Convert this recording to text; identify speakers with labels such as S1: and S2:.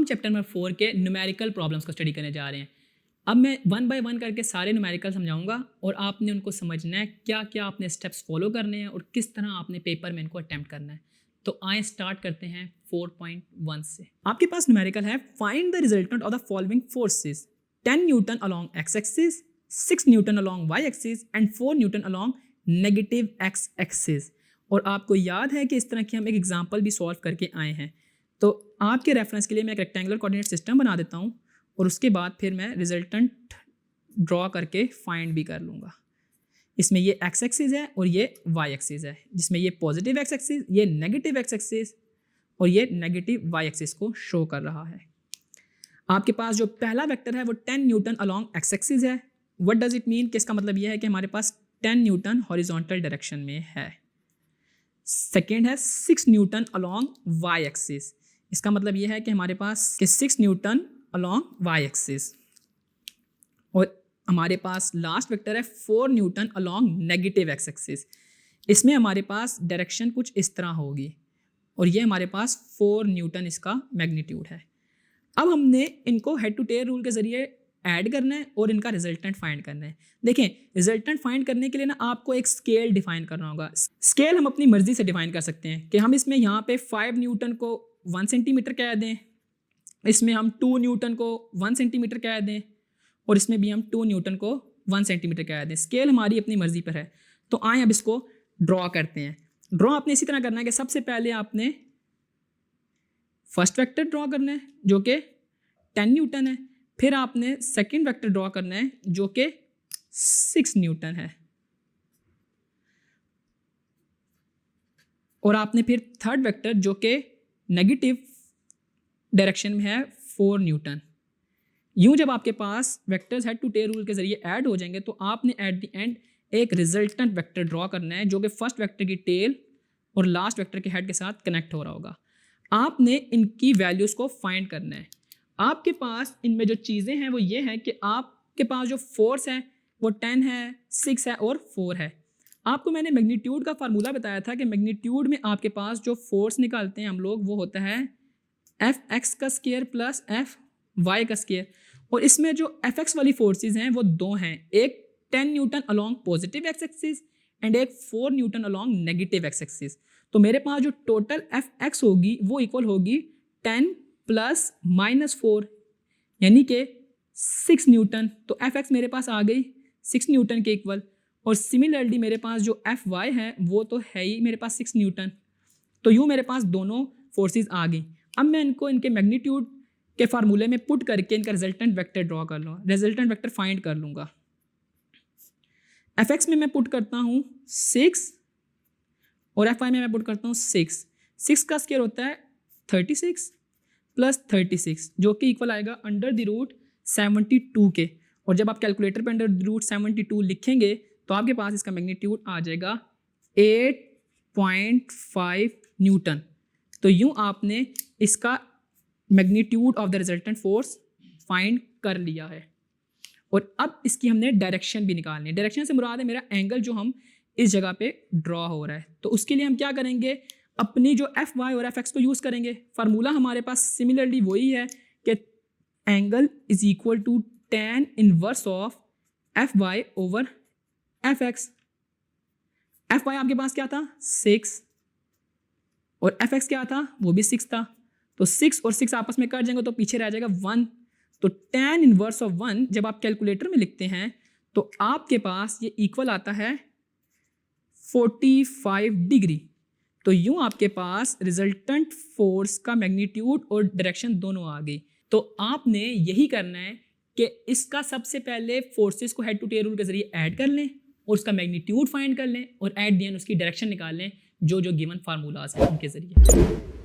S1: Chapter number 4 के numerical problems को study करने जा रहे हैं। अब मैं वन बाय वन करके सारे न्यूमेरिकल समझाऊंगा और आपने उनको समझना है, क्या क्या आपने स्टेप्स फॉलो करने हैं और किस तरह आपने पेपर में इनको अटैम्प्ट करना है। तो आए स्टार्ट करते हैं 4.1 से। आपके पास न्यूमेरिकल है, find the resultant of the following forces 10 newton along x axis, 6 newton along y axis and 4 newton along negative x axis. और आपको याद है कि इस तरह की हम एक एग्जाम्पल भी सॉल्व करके आए हैं। तो आपके रेफरेंस के लिए मैं एक रेक्टेंगुलर कोऑर्डिनेट सिस्टम बना देता हूँ और उसके बाद फिर मैं रिजल्टेंट ड्रॉ करके फाइंड भी कर लूँगा। इसमें ये एक्स एक्सिस है और ये वाई एक्सिस है, जिसमें ये पॉजिटिव एक्स एक्सिस, ये नेगेटिव एक्स एक्सिस और ये नेगेटिव वाई एक्सिस को शो कर रहा है। आपके पास जो पहला वेक्टर है वो 10 न्यूटन अलॉन्ग एक्स एक्सिस है। व्हाट डज इट मीन कि इसका मतलब ये है कि हमारे पास 10 न्यूटन हॉरिजॉन्टल डायरेक्शन में है। सेकेंड है 6 न्यूटन अलॉन्ग वाई एक्सिस। इसका मतलब ये है कि हमारे पास 6 न्यूटन अलॉन्ग वाई एक्सिस। और हमारे पास लास्ट वेक्टर है 4 newton along negative x axis. इसमें हमारे पास डायरेक्शन कुछ इस तरह होगी और ये हमारे पास 4 न्यूटन इसका मैग्नीट्यूड है। अब हमने इनको हेड टू टेल रूल के जरिए ऐड करना है और इनका रिजल्टेंट फाइंड करना है। देखें, रिजल्टेंट फाइंड करने के लिए ना आपको एक स्केल डिफाइन करना होगा। स्केल हम अपनी मर्जी से डिफाइन कर सकते हैं कि हम इसमें यहाँ पे 5 न्यूटन को 1 सेंटीमीटर कह दें, इसमें हम 2 न्यूटन को 1 सेंटीमीटर कह दें और इसमें भी हम 2 न्यूटन को 1 सेंटीमीटर कह दें। स्केल हमारी अपनी मर्जी पर है। तो आए अब इसको ड्रॉ करते हैं। ड्रॉ आपने इसी तरह करना है कि सबसे पहले आपने फर्स्ट वेक्टर ड्रॉ करना है जो कि 10 न्यूटन है, फिर आपने सेकंड वेक्टर ड्रॉ करना है जो कि 6 न्यूटन है, और आपने फिर थर्ड वेक्टर जो कि नेगेटिव डायरेक्शन में है 4 न्यूटन। यूं जब आपके पास vectors head to tail rule के जरिए ऐड हो जाएंगे तो आपने एट द एंड एक रिजल्टेंट वेक्टर ड्रॉ करना है जो कि फर्स्ट वेक्टर की टेल और लास्ट वेक्टर के हेड के साथ कनेक्ट हो रहा होगा। आपने इनकी वैल्यूज़ को फाइंड करना है। आपके पास इनमें जो चीज़ें हैं वो ये हैं कि आपके पास जो फोर्स है वो 10 है, 6 है और 4 है। आपको मैंने मैग्नीट्यूड का फार्मूला बताया था कि मैग्नीट्यूड में आपके पास जो फोर्स निकालते हैं हम लोग वो होता है एफ एक्स का स्केयर प्लस एफ वाई का स्केयर। और इसमें जो एफ एक्स वाली फोर्सेज हैं वो दो हैं, एक 10 newton along positive x axis and एक 4 newton along negative x axis. तो मेरे पास जो टोटल एफ एक्स होगी वो इक्वल होगी 10 प्लस -4 यानी कि 6 न्यूटन। तो एफ एक्स मेरे पास आ गई 6 न्यूटन के इक्वल। और सिमिलरली मेरे पास जो एफ वाई है वो तो है ही मेरे पास 6 न्यूटन। तो यूँ मेरे पास दोनों फोर्सेस आ गई। अब मैं इनको इनके मैग्नीट्यूड के फार्मूले में पुट करके इनका रिजल्टेंट वेक्टर ड्रॉ कर लूँगा, रिजल्टेंट वेक्टर फाइंड कर लूँगा। एफ एक्स में मैं पुट करता हूँ 6 और एफ वाई में मैं पुट करता हूँ 6 का स्क्वायर होता है 36 प्लस 36 जो कि इक्वल आएगा अंडर द रूट 72 के। और जब आप कैलकुलेटर पे अंडर द रूट 72 लिखेंगे तो आपके पास इसका मैग्नीट्यूड आ जाएगा 8.5 न्यूटन। तो यूँ आपने इसका magnitude of the resultant force find कर लिया है। और अब इसकी हमने डायरेक्शन भी निकालनी है। डायरेक्शन से मुराद है मेरा एंगल जो हम इस जगह पे ड्रॉ हो रहा है। तो उसके लिए हम क्या करेंगे, अपनी जो एफ वाई और एफ एक्स को यूज़ करेंगे। फार्मूला हमारे पास सिमिलरली वही है कि angle is equal to tan inverse of F Y over F X. F Y आपके पास क्या था 6 और एफ एक्स क्या था वो भी 6 था। तो 6 और 6 आपस में कट जाएंगे तो पीछे रह जाएगा 1। तो tan इनवर्स ऑफ 1 जब आप कैलकुलेटर में लिखते हैं तो आपके पास ये इक्वल आता है 45 डिग्री। तो यूं आपके पास रिजल्टेंट फोर्स का मैग्नीट्यूड और डायरेक्शन दोनों आ गई। तो आपने यही करना है कि इसका सबसे पहले फोर्सेस को हेड टू टेल रूल के जरिए ऐड कर लें और उसका मैग्नीट्यूड फाइंड कर लें और एट द एंड उसकी डायरेक्शन निकाल लें जो जो गिवन फार्मूलाज हैं उनके जरिए।